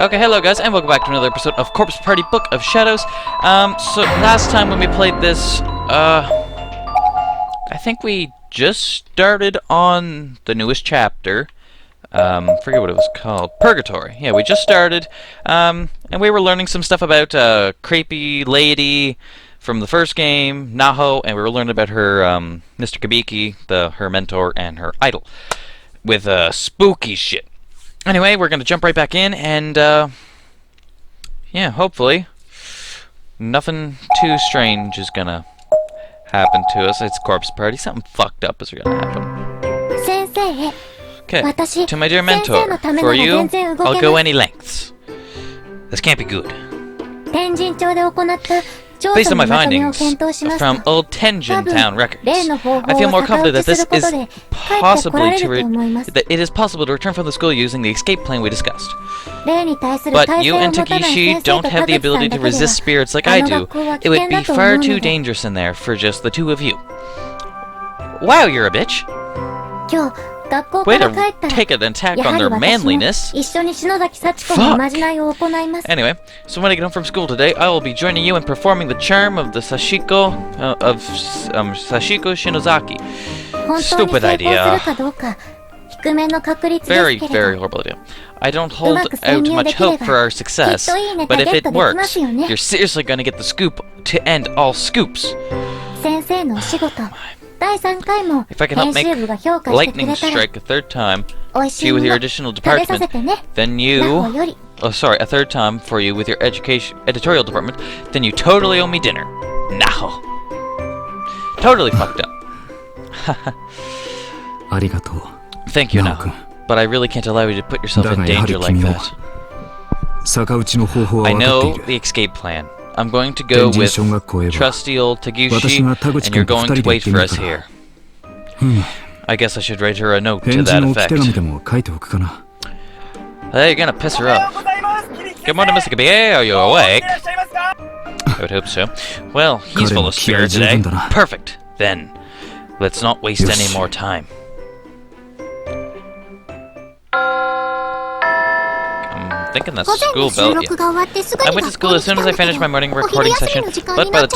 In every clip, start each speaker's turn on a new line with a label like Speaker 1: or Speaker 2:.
Speaker 1: Okay, hello guys, and welcome back to another episode of Corpse Party Book of Shadows. So last time when we played this, I think we just started on the newest chapter. Forget what it was called. Purgatory. Yeah, we just started, and we were learning some stuff about, creepy lady from the first game, Naho, and we were learning about her, Mr. Kabiki, her mentor, and her idol, with, spooky shit. Anyway, we're gonna jump right back in, and, yeah, hopefully, nothing too strange is gonna happen to us. It's Corpse Party. Something fucked up is gonna happen. Okay, to my dear mentor, for you, I'll go any lengths. This can't be good. Based on my findings from old Tenjin Town records, I feel more confident that this is possibly that it is possible to return from the school using the escape plan we discussed. But you and Takeshi don't have the ability to resist spirits like I do. It would be far too dangerous in there for just the two of you. Wow, you're a bitch. Way to take an attack on their manliness. Fuck. Anyway, so when I get home from school today, I will be joining you in performing the charm of the Sashiko Sashiko Shinozaki. Stupid idea. Very, very horrible idea. I don't hold out much hope for our success, but if it works, you're seriously going to get the scoop to end all scoops. If I can help make lightning strike a third time to you with your additional department, then you... Oh, sorry, a third time for you with your editorial department, then you totally owe me dinner. No. Totally fucked up. Thank you, Naho. But I really can't allow you to put yourself in danger like that. I know the escape plan. I'm going to go with trusty old Taguchi, and you're going to wait for us here. I guess I should write her a note to that effect. You're gonna piss her off. Good morning, Mr. Kabie. Are you awake? I would hope so. Well, he's full of spirit today. Perfect. Then, let's not waste any more time. Thinking the school bell. Yeah. I went to school as soon as I finished my morning recording session, but by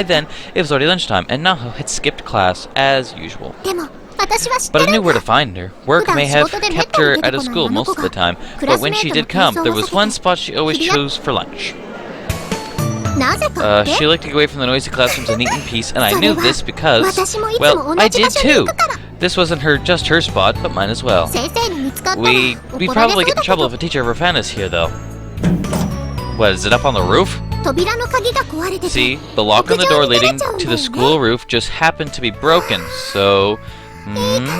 Speaker 1: then it was already lunchtime, and Naho had skipped class as usual. But I knew where to find her. Work may have kept her out of school most of the time, but when she did come, there was one spot she always chose for lunch. She liked to get away from the noisy classrooms and eat in peace, and I knew this because, well, I did too. This wasn't just her spot, but mine as well. We'd probably get in trouble if a teacher ever found us here, though. What, is it up on the roof? See, the lock on the door leading to the school roof just happened to be broken, so...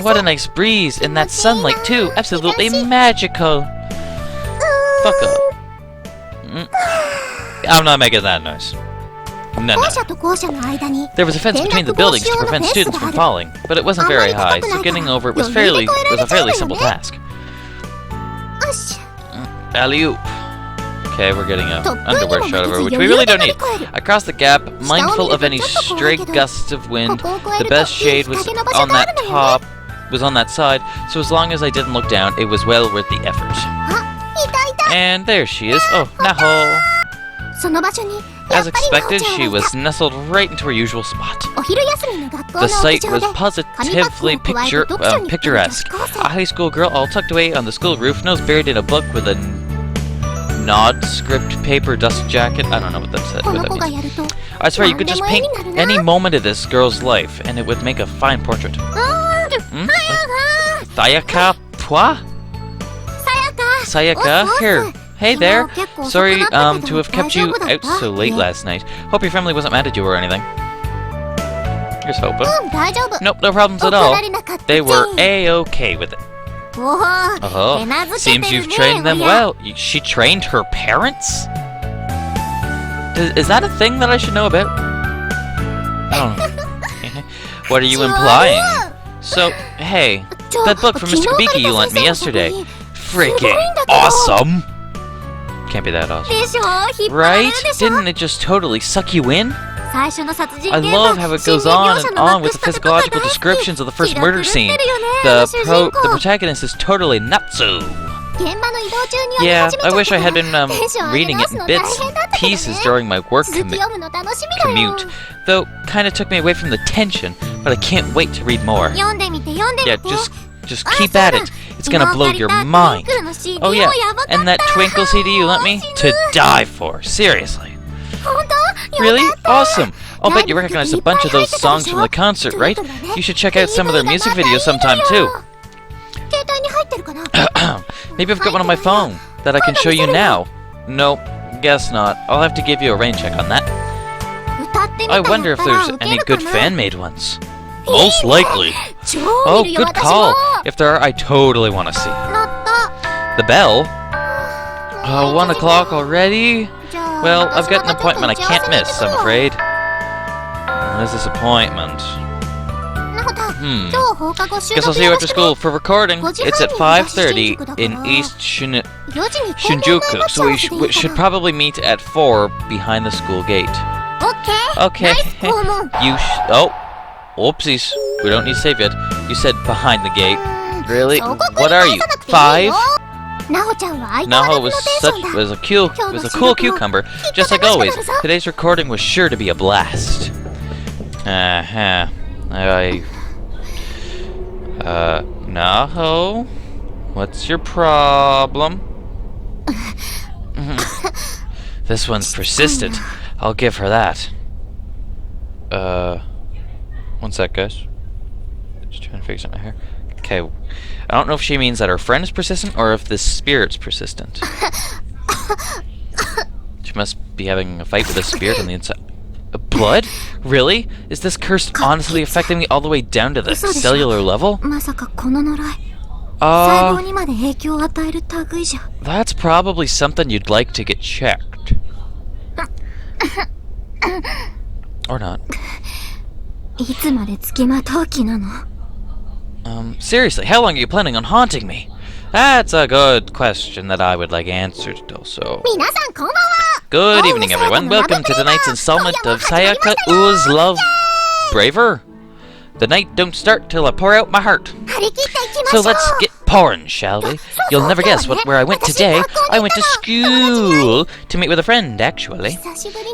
Speaker 1: what a nice breeze, and that sunlight too, absolutely magical. Fuck up. I'm not making that noise. No. There was a fence between the buildings to prevent students from falling, but it wasn't very high, so getting over it was a fairly simple task. Alley-oop. Okay, we're getting an underwear shot of her, which we really don't need. I crossed the gap, mindful of any stray gusts of wind. The best shade was on that side, so as long as I didn't look down, it was well worth the effort. And there she is. Oh, Naho. As expected, she was nestled right into her usual spot. The sight was positively picturesque. A high school girl all tucked away on the school roof, nose buried in a book with a nondescript paper dust jacket. I don't know what that means. I swear, you could just paint any moment of this girl's life, and it would make a fine portrait. Sayaka Pwa? Sayaka? Here. Hey there. Sorry to have kept you out so late last night. Hope your family wasn't mad at you or anything. Here's hoping. Nope, no problems at all. They were A-okay with it. Oh, seems you've trained them well. She trained her parents? Is that a thing that I should know about? Oh. What are you implying? So, hey, that book from Mr. Kabiki you lent me yesterday. Freaking awesome! Can't be that awesome. Right? Didn't it just totally suck you in? I love how it goes on and on with the physiological descriptions of the first murder scene. The protagonist is totally nutso. Yeah, I wish I had been reading it in bits and pieces during my work commute. Though, kinda took me away from the tension, but I can't wait to read more. Yeah, just keep at it. It's gonna blow your mind. Oh yeah, and that Twinkle CD you lent me? To die for, seriously. Really? Awesome! I'll bet you recognize a bunch of those songs from the concert, right? You should check out some of their music videos sometime too. Maybe I've got one on my phone that I can show you now. Nope, guess not. I'll have to give you a rain check on that. I wonder if there's any good fan-made ones. Most likely. Oh, good call. If there are, I totally want to see. The bell? 1 o'clock already? Well, I've got an appointment I can't miss, I'm afraid. What is this appointment? Guess I'll see you after school for recording. It's at 5:30 in East Shinjuku, so we should probably meet at 4 behind the school gate. Okay. Oh, whoopsies. We don't need to save yet. You said behind the gate. Really? What are you? 5? Naho was a cool cucumber, just like always. Today's recording was sure to be a blast. Naho? What's your problem? This one's persistent. I'll give her that. 1 sec, guys. Just trying to fix up my hair. Okay. I don't know if she means that her friend is persistent or if this spirit's persistent. She must be having a fight with a spirit on the inside. Blood? Really? Is this curse honestly affecting me all the way down to the cellular level? That's probably something you'd like to get checked. Or not. Seriously, how long are you planning on haunting me? That's a good question that I would like answered also. Good evening, everyone. Welcome to tonight's installment of Sayaka U's Love Braver. The night don't start till I pour out my heart. So let's get pouring, shall we? You'll never guess where I went today. I went to school to meet with a friend, actually.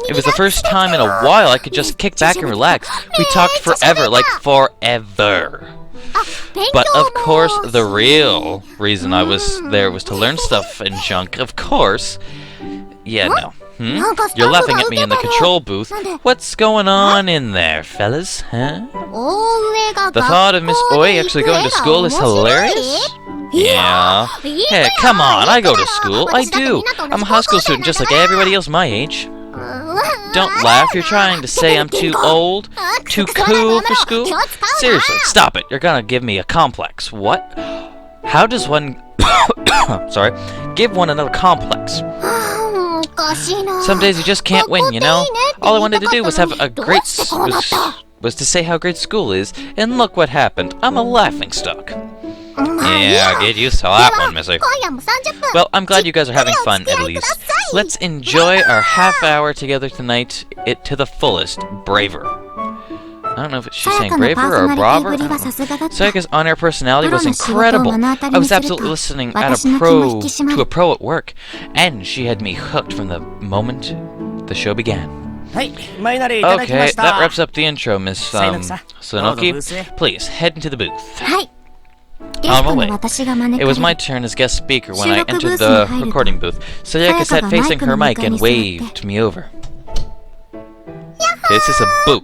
Speaker 1: It was the first time in a while I could just kick back and relax. We talked forever, like forever. But of course, the real reason I was there was to learn stuff and junk, of course. Yeah, no. You're laughing at me in the control booth. What's going on in there, fellas, huh? The thought of Miss Oi actually going to school is hilarious. Yeah. Hey, come on, I go to school. I do. I'm a high school student just like everybody else my age. Don't laugh, you're trying to say I'm too old? Too cool for school? Seriously, stop it. You're gonna give me a complex. What? How does one... sorry. Give one another complex? Some days you just can't win, you know? All I wanted to do was have a great... was to say how great school is, and look what happened. I'm a laughingstock. Yeah, get used to that one, missy. Well, I'm glad you guys are having fun, at least. Let's enjoy our half hour together tonight, to the fullest. Braver. I don't know if she's saying braver or braver. Sayaka's on-air personality was incredible. I was absolutely listening to a pro at work, and she had me hooked from the moment the show began. Okay, that wraps up the intro, Miss Sonoki. Please, head into the booth. On my way. It was my turn as guest speaker when I entered the recording booth. Sayaka sat facing her mic and waved me over. This is a booth.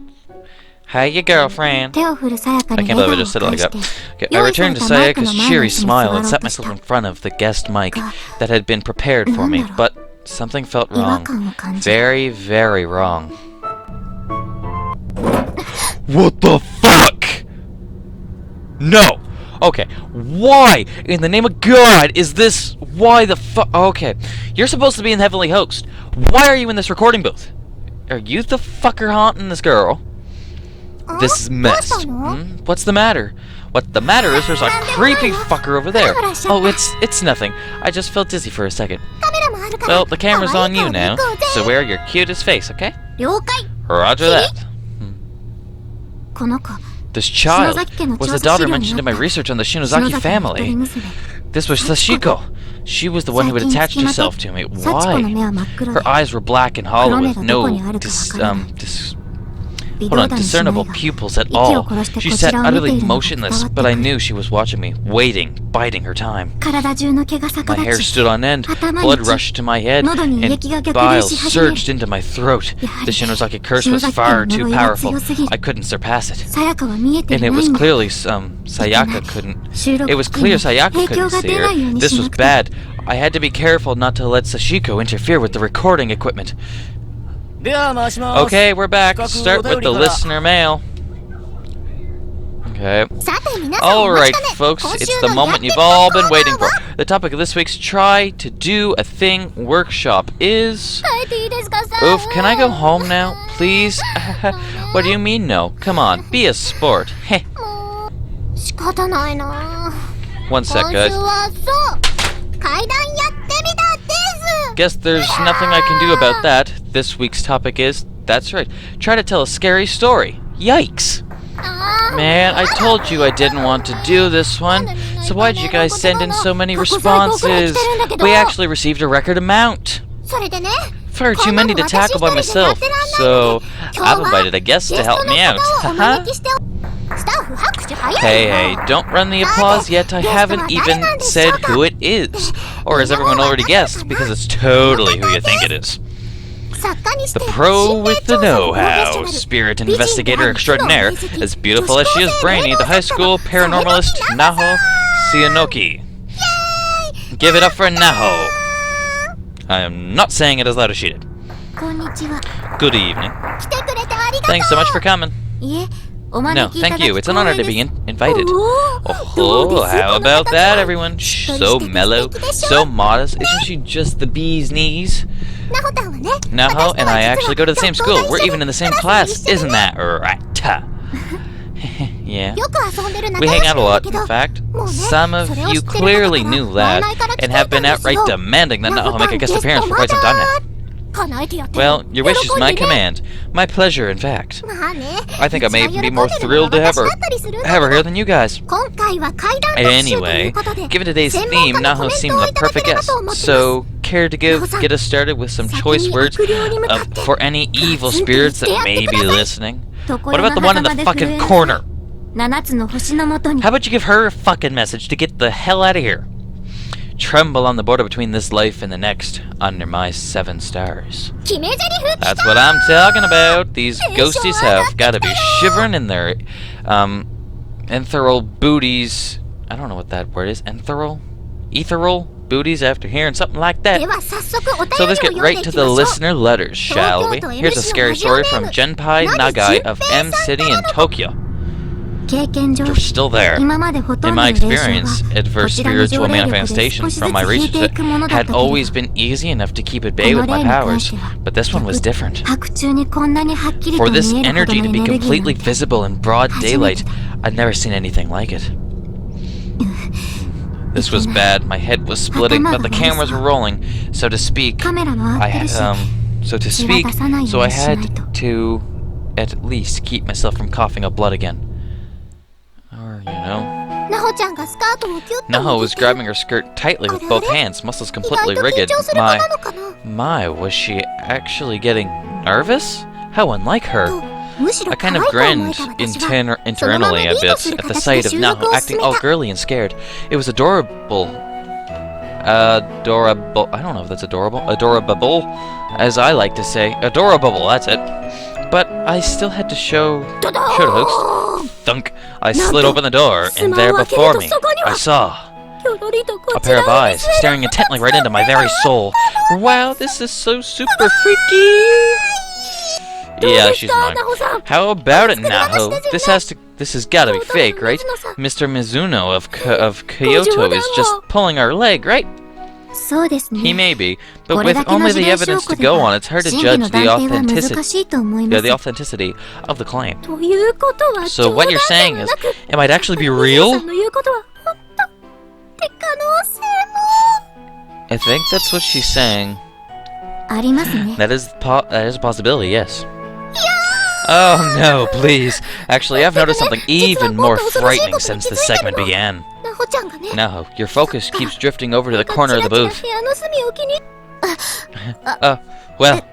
Speaker 1: Hiya, girlfriend. I can't believe I just said it like that. Okay, I returned to Sayaka's cheery smile and sat myself in front of the guest mic that had been prepared for me, but something felt wrong. Very, very wrong. What the fuck? No! Okay, why in the name of God is this? Why the fuck? Okay, you're supposed to be in Heavenly Host. Why are you in this recording booth? Are you the fucker haunting this girl? This is messed. What's the matter? What the matter is there's a creepy fucker over there. Oh, it's nothing. I just felt dizzy for a second. Well, the camera's on you now, so wear your cutest face, okay? Roger that. This child was the daughter mentioned in my research on the Shinozaki family. This was Sashiko. She was the one who had attached herself to me. Why? Her eyes were black and hollow with no discernible pupils at all. She sat utterly motionless, but I knew she was watching me, waiting, biding her time. My hair stood on end, blood rushed to my head, and bile surged into my throat. The Shinozaki curse was far too powerful. I couldn't surpass it. And it was clearly Sayaka couldn't. It was clear Sayaka couldn't see her. This was bad. I had to be careful not to let Sashiko interfere with the recording equipment. Okay, we're back. Start with the listener mail. Okay. Alright, folks, it's the moment you've all been waiting for. The topic of this week's Try to Do a Thing workshop is... Oof, can I go home now? Please? What do you mean no? Come on, be a sport. Heh. 1 sec, guys. Guess there's nothing I can do about that. This week's topic is, that's right, try to tell a scary story. Yikes. Man, I told you I didn't want to do this one, so why'd you guys send in so many responses? We actually received a record amount. Far too many to tackle by myself, so I've invited a guest to help me out. Haha. Hey, don't run the applause yet. I haven't even said who it is. Or has everyone already guessed? Because it's totally who you think it is. The pro with the know-how, spirit investigator extraordinaire, as beautiful as she is brainy, the high school paranormalist Naho Sionoki. Give it up for Naho. I am not saying it as loud as she did. Good evening. Thanks so much for coming. No, thank you. It's an honor to be invited. Oh, how about that, everyone? Shh, so mellow, so modest. Isn't she just the bee's knees? Naho and I actually go to the same school. We're even in the same class. Isn't that right? Yeah. We hang out a lot, in fact. Some of you clearly knew that, and have been outright demanding that Naho make a guest appearance for quite some time now. Well, your wish is my command. My pleasure, in fact. I think I may even be more thrilled to have her here than you guys. Anyway, given today's theme, Naho seemed the perfect guest. So, care to get us started with some choice words for any evil spirits that may be listening? What about the one in the fucking corner? How about you give her a fucking message to get the hell out of here? Tremble on the border between this life and the next, under my 7 stars. That's what I'm talking about. These ghosties have got to be shivering in their ethereal booties. I don't know what that word is. Ethereal booties after hearing something like that. So let's get right to the listener letters, shall we? Here's a scary story from Genpai Nagai of M City in Tokyo. They're still there. In my experience, adverse spiritual manifestations from my research had always been easy enough to keep at bay with my powers, but this one was different. For this energy to be completely visible in broad daylight, I'd never seen anything like it. This was bad. My head was splitting, but the cameras were rolling, so to speak. So I had to at least keep myself from coughing up blood again. Or, you know. Naho was grabbing her skirt tightly with both hands, muscles completely rigid. My, was she actually getting nervous? How unlike her. I kind of grinned internally a bit at the sight of Naho acting all girly and scared. It was adorable. I don't know if that's adorable. Adorable, as I like to say. Adorable, that's it. But I still had to show the host. Thunk. I slid open the door, and there before me, I saw a pair of eyes staring intently right into my very soul. Wow, this is so super freaky. Yeah, she's mine. How about it, Naho? This has gotta be fake, right? Mr. Mizuno of Kyoto is just pulling our leg, right? He may be, but with only the evidence to go on, it's hard to judge the authenticity of the claim. So what you're saying is, it might actually be real? I think that's what she's saying. That is a possibility, yes. Oh no, please. Actually, I've noticed something even more frightening since this segment began. No, your focus keeps drifting over to the corner of the booth. Well.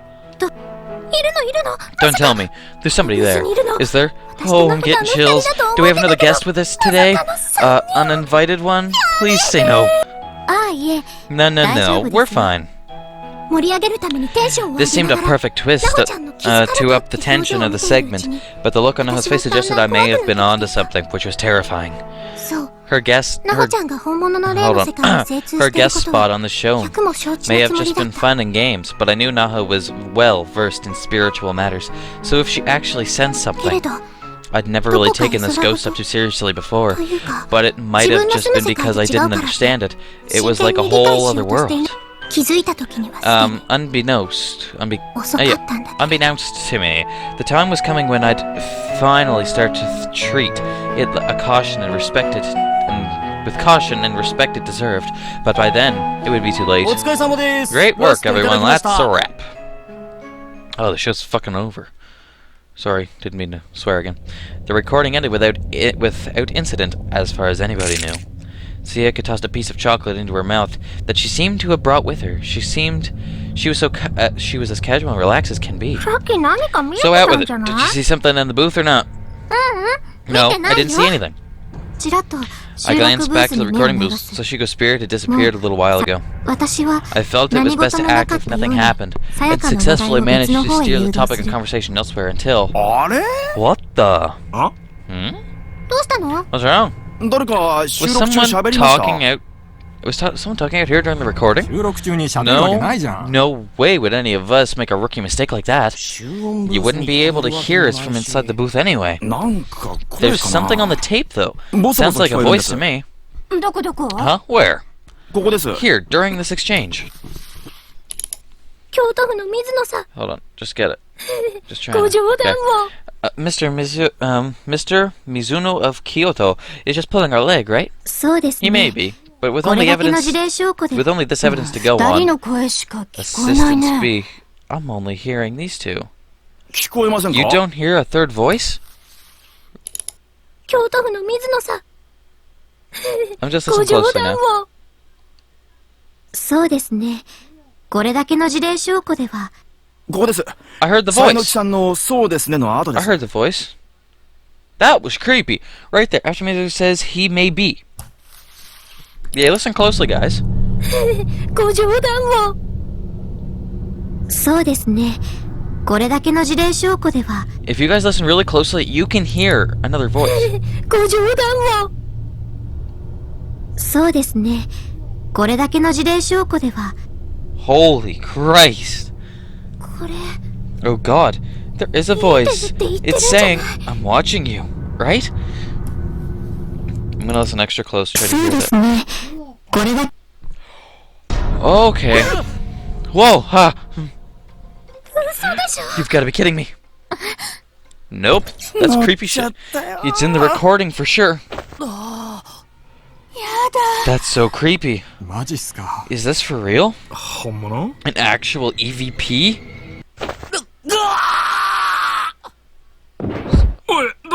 Speaker 1: Don't tell me. There's somebody there. Is there? Oh, I'm getting chills. Do we have another guest with us today? Uninvited one? Please say no. No. We're fine. This seemed a perfect twist to up the tension of the segment, but the look on Naho's face suggested I may have been onto something, which was terrifying. Her guest spot on the show may have just been fun and games, but I knew Naho was well versed in spiritual matters, so if she actually sensed something, I'd never really taken this ghost up too seriously before, but it might have just been because I didn't understand it. It was like a whole other world. Unbeknownst to me, the time was coming when I'd finally start to treat it with caution and respect it deserved, but by then, it would be too late. Great work, everyone, that's a wrap. Oh, the show's fucking over. Sorry, didn't mean to swear again. The recording ended without incident, as far as anybody knew. Sayaka tossed a piece of chocolate into her mouth that she seemed to have brought with her. She was as casual and relaxed as can be. So out with it. Did you see something in the booth or not? No, I didn't see anything. I glanced back to the recording booth. Sashiko's spirit had disappeared a little while ago. I felt it was best to act if nothing happened, and successfully managed to steer the topic of conversation elsewhere until... What the? What's wrong? Was someone talking out? Someone talking out here during the recording? No way would any of us make a rookie mistake like that. You wouldn't be able to hear us from inside the booth anyway. There's something on the tape, though. Sounds like a voice to me. Huh? Where? Here, during this exchange. Hold on, just get it. Just trying to... Okay. Mr. Mizuno of Kyoto is just pulling our leg, right? He may be, but with only this evidence to go on, assistant speak. I'm only hearing these two. You don't hear a third voice? I'm just listening closely now. I heard the voice. I heard the voice. That was creepy. Right there, after Mizuno says he may be. Yeah, listen closely, guys. If you guys listen really closely, you can hear another voice. Holy Christ. Oh God, there is a voice. It's saying, I'm watching you, right? I'm gonna listen extra close, try to hear that. Okay. Whoa, ha! You've gotta be kidding me. Nope, that's creepy shit. It's in the recording for sure. That's so creepy. Is this for real? An actual EVP?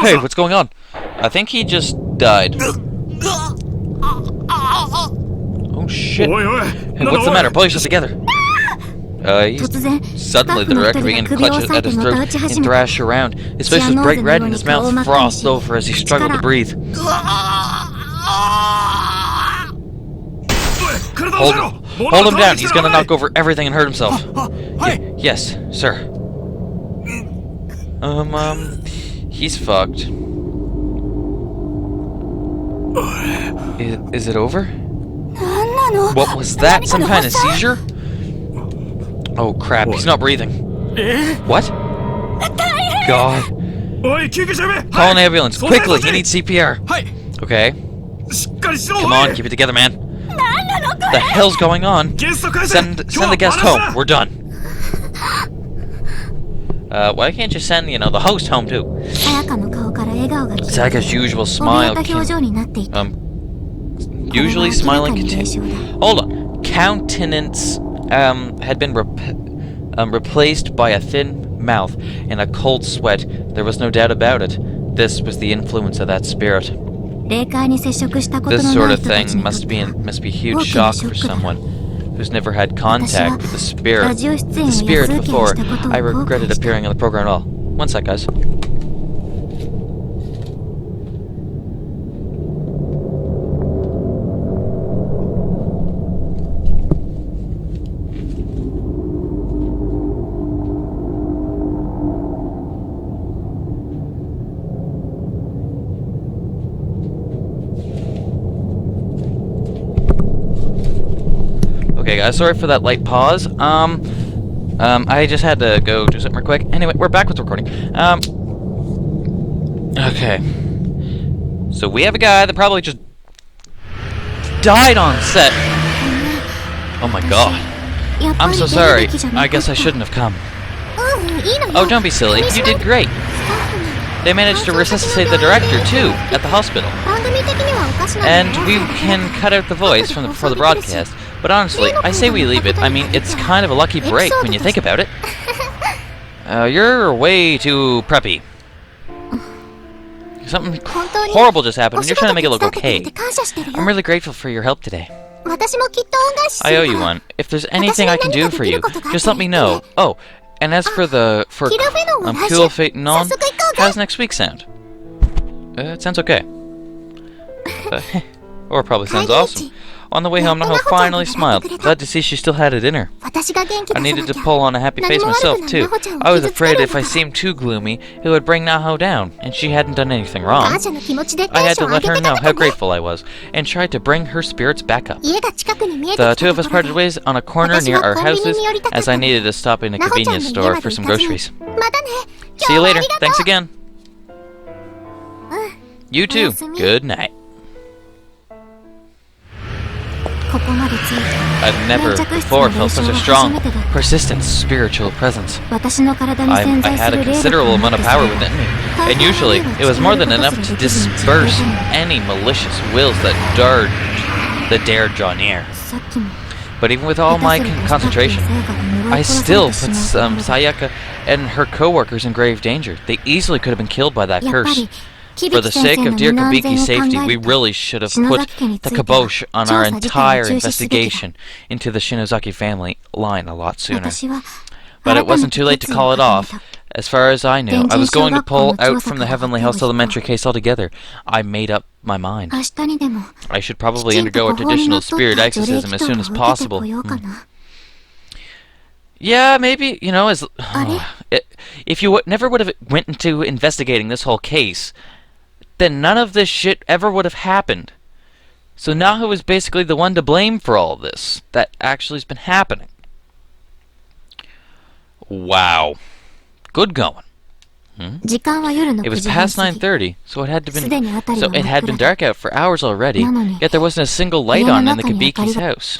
Speaker 1: Hey, what's going on? I think he just died. Oh shit. Hey, what's the matter? Pull yourself together. Suddenly the director began to clutch at his throat and thrash around. His face was bright red and his mouth frothed over as he struggled to breathe. Hold him down. He's gonna knock over everything and hurt himself. Yes, sir. He's fucked. Is it over? What was that? Some kind of seizure? Oh crap, he's not breathing. What? God. Call an ambulance, quickly, he needs CPR. Okay. Come on, keep it together, man. The hell's going on? Send the guest home, we're done. Why can't you send, the host home too? Sayaka's usual smile usually smiling hold on. Countenance had been replaced by a thin mouth in a cold sweat. There was no doubt about it. This was the influence of that spirit. This sort of thing must be a huge shock for someone who's never had contact with the spirit before. I regretted appearing on the program at all. One sec, guys. Okay, guys, sorry for that light pause. I just had to go do something real quick. Anyway, we're back with the recording. Okay. So we have a guy that probably just died on set. Oh my god. I'm so sorry. I guess I shouldn't have come. Oh, don't be silly. You did great. They managed to resuscitate the director, too, at the hospital. And we can cut out the voice for the broadcast. But honestly, I say we leave it. I mean, it's kind of a lucky break when you think about it. You're way too preppy. Something horrible just happened, and you're trying to make it look okay. I'm really grateful for your help today. I owe you one. If there's anything I can do for you, just let me know. Oh, and as for Cool Fate Non, how's next week sound? It sounds okay. Or it probably sounds awesome. On the way home, Naho finally smiled. Glad to see she still had it in her. I needed to pull on a happy face myself, too. I was afraid if I seemed too gloomy, it would bring Naho down, and she hadn't done anything wrong. I had to let her know how grateful I was, and tried to bring her spirits back up. The two of us parted ways on a corner near our houses, as I needed to stop in a convenience store for some groceries. See you later. Thanks again. You too. Good night. I've never before felt such a strong, persistent spiritual presence. I had a considerable amount of power within me, and usually it was more than enough to disperse any malicious wills that dared draw near. But even with all my concentration, I still put Sayaka and her co-workers in grave danger. They easily could have been killed by that curse. For the sake of dear Kibiki's safety, we really should have put the kibosh on our entire investigation into the Shinozaki family line a lot sooner. But it wasn't too late to call it off. As far as I knew, I was going to pull out from the Heavenly House Elementary case altogether. I made up my mind. I should probably undergo a traditional spirit exorcism as soon as possible. Yeah, maybe, you know, if you never would have went into investigating this whole case, then none of this shit ever would have happened. So Naho is basically the one to blame for all this that actually has been happening. Wow. Good going. It was past 9:30, so it had been dark out for hours already, yet there wasn't a single light on in the Kibiki's house.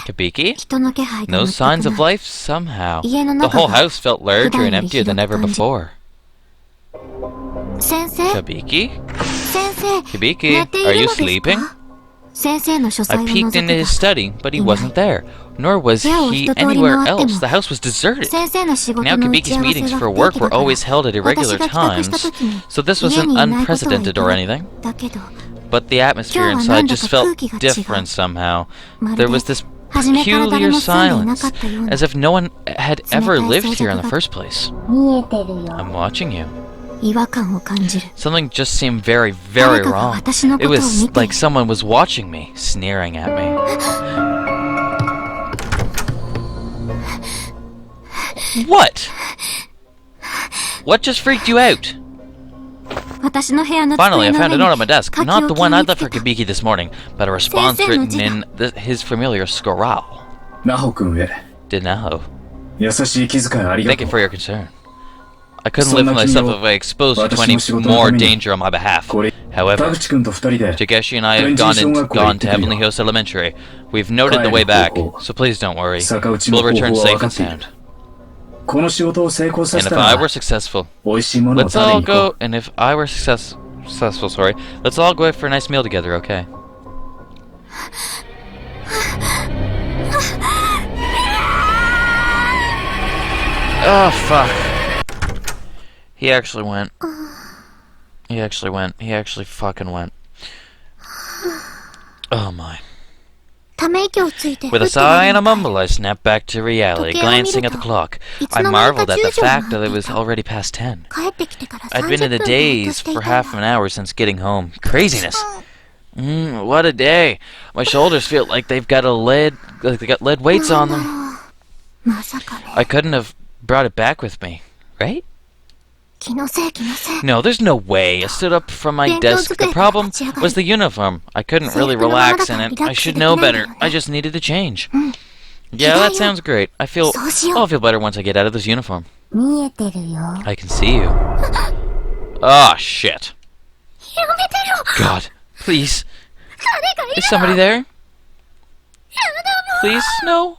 Speaker 1: Kibiki? No signs of life somehow. The whole house felt larger and emptier than ever before. Kibiki? Kibiki, are you sleeping? I peeked into his study, but he wasn't there. Nor was he anywhere else. The house was deserted. Now Kibiki's meetings for work were always held at irregular times, so this wasn't unprecedented or anything. But the atmosphere inside just felt different somehow. There was this peculiar silence, as if no one had ever lived here in the first place. I'm watching you. Something just seemed very, very wrong. It was like someone was watching me, sneering at me. What? What just freaked you out? Finally, I found a note on my desk. Not the one I left for Kibiki this morning, but a response written in his familiar scrawl. Did Naho. Thank you for your concern. I couldn't live myself if I exposed you to any more danger on my behalf. However, Takeshi and I have gone to Heavenly Host Elementary. We've noted the way back, so please don't worry. We'll return safe and sound. And if I were successful, let's all go for a nice meal together, okay? Oh, fuck. He actually went. He actually went. He actually fucking went. Oh my. With a sigh and a mumble, I snapped back to reality, glancing at the clock. I marveled at the fact that it was already past 10. I'd been in a daze for half an hour since getting home. Craziness. What a day. My shoulders feel like they got lead weights on them. I couldn't have brought it back with me, right? No, there's no way. I stood up from my desk. The problem was the uniform. I couldn't really relax in it. I should know better. I just needed to change. Yeah, that sounds great. I'll feel better once I get out of this uniform. I can see you. Oh, shit. God, please. Is somebody there? Please, no.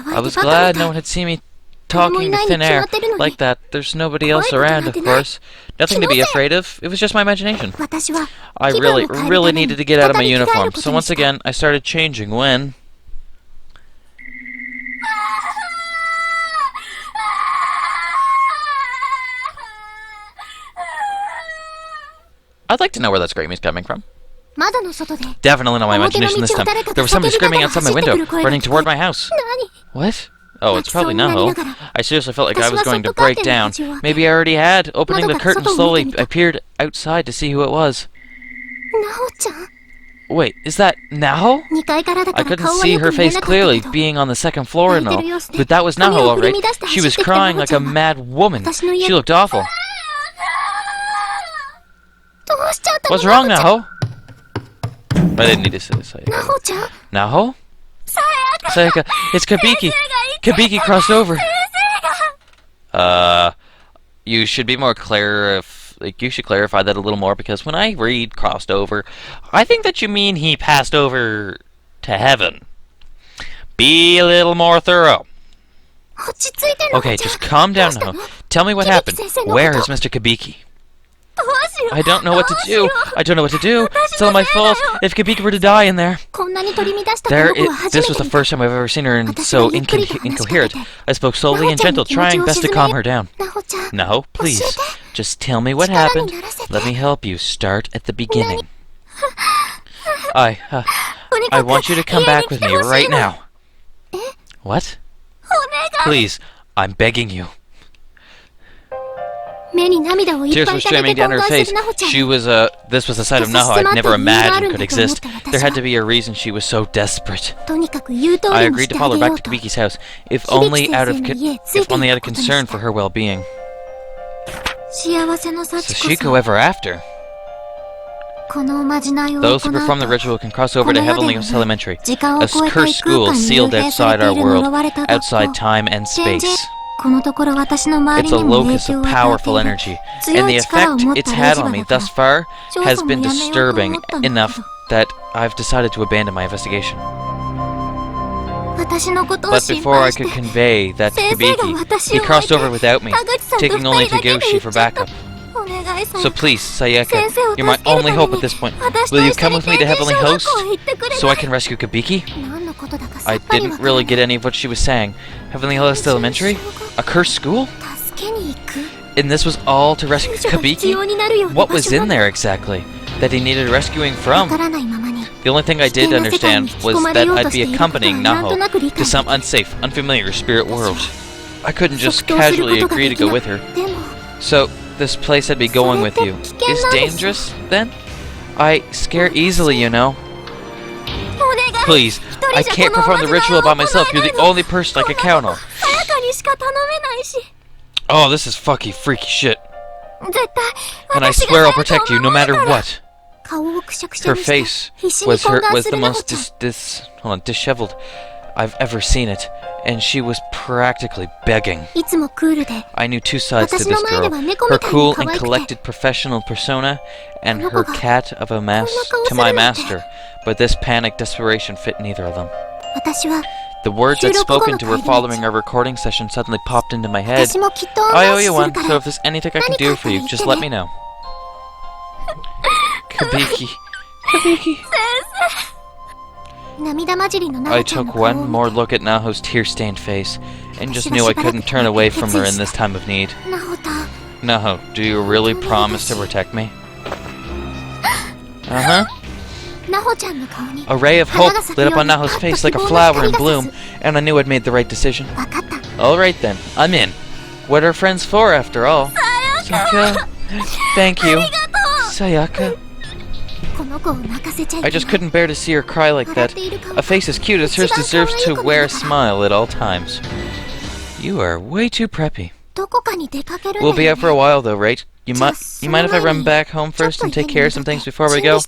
Speaker 1: I was glad no one had seen me talking to thin air like that. There's nobody else around, of course. Nothing to be afraid of. It was just my imagination. I really needed to get out of my uniform. So once again, I started changing when... I'd like to know where that scream is coming from. Definitely not my imagination this time. There was somebody screaming outside my window, running toward my house. What? Oh, it's probably Naho. I seriously felt like I was going to break down. Maybe I already had. Opening the curtain slowly, I peered outside to see who it was. Wait, is that Naho? I couldn't see her face clearly, being on the second floor and all. But that was Naho, alright. She was crying like a mad woman. She looked awful. What's wrong, Naho? I didn't need to say this. Naho? Sayaka, it's Kabiki. Kabiki crossed over. You should be more clear if, you should clarify that a little more, because when I read crossed over, I think that you mean he passed over to heaven. Be a little more thorough. Okay, just calm down now. Tell me what happened. Where is Mr. Kabiki? I don't know what to do. I don't know what to do. It's all my fault. If Kabiki were to die in there. This was the first time I've ever seen her so incoherent. I spoke slowly and gentle, trying best to calm her down. Naho, please, just tell me what happened. Let me help you. Start at the beginning. I want you to come back with me right now. What? Please, I'm begging you. Tears were streaming down her face. This was a side of Naho I'd never imagined could exist. There had to be a reason she was so desperate. I agreed to follow her back to Kabiki's house, if only out of concern for her well-being. Sashiko ever after. Those who perform the ritual can cross over to Heavenly Elementary, a cursed school sealed outside our world, outside time and space. It's a locus of powerful energy, and the effect it's had on me thus far has been disturbing enough that I've decided to abandon my investigation. But before I could convey that to Kabiki, he crossed over without me, taking only Tagoshi for backup. So please, Sayaka, you're my only hope at this point. Will you come with me to Heavenly Host, so I can rescue Kabiki? I didn't really get any of what she was saying. Heavenly Host Elementary? A cursed school? And this was all to rescue Kabiki? What was in there exactly that he needed rescuing from? The only thing I did understand was that I'd be accompanying Naho to some unsafe, unfamiliar spirit world. I couldn't just casually agree to go with her. So, this place I'd be going with you is dangerous, then? I scare easily, you know. Please, I can't perform the ritual by myself. You're the only person I can count on. Oh, this is fucking freaky shit. And I swear I'll protect you no matter what. Her face was the most disheveled I've ever seen it, and she was practically begging. I knew two sides to this girl. Her cool and collected professional persona, and her cat of a to my master. But this panic desperation fit neither of them. The words I'd spoken to her following our recording session suddenly popped into my head. I owe you one, so if there's anything I can do for you, just let me know. Kabiki. Kabiki. I took one more look at Naho's tear-stained face, and just knew I couldn't turn away from her in this time of need. Naho, do you really promise to protect me? Uh-huh. A ray of hope lit up on Naho's face like a flower in bloom, and I knew I'd made the right decision. Alright then, I'm in. What are friends for, after all? Sayaka. Thank you. Sayaka. I just couldn't bear to see her cry like that. A face as cute as hers deserves to wear a smile at all times. You are way too preppy. We'll be out for a while though, right? You mind if I run back home first and take care of some things before we go?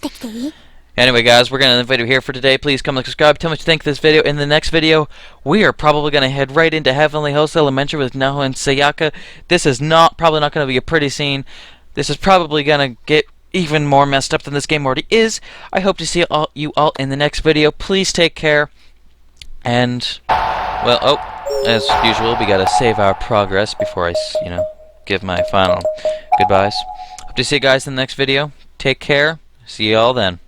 Speaker 1: Anyway guys, we're going to end the video here for today. Please comment, subscribe, tell me what you think of this video. In the next video, we are probably going to head right into Heavenly Host Elementary with Naho and Sayaka. This is probably not going to be a pretty scene. This is probably going to get even more messed up than this game already is. I hope to see you all in the next video. Please take care. And, well, as usual, we got to save our progress before I, give my final goodbyes. Hope to see you guys in the next video. Take care. See you all then.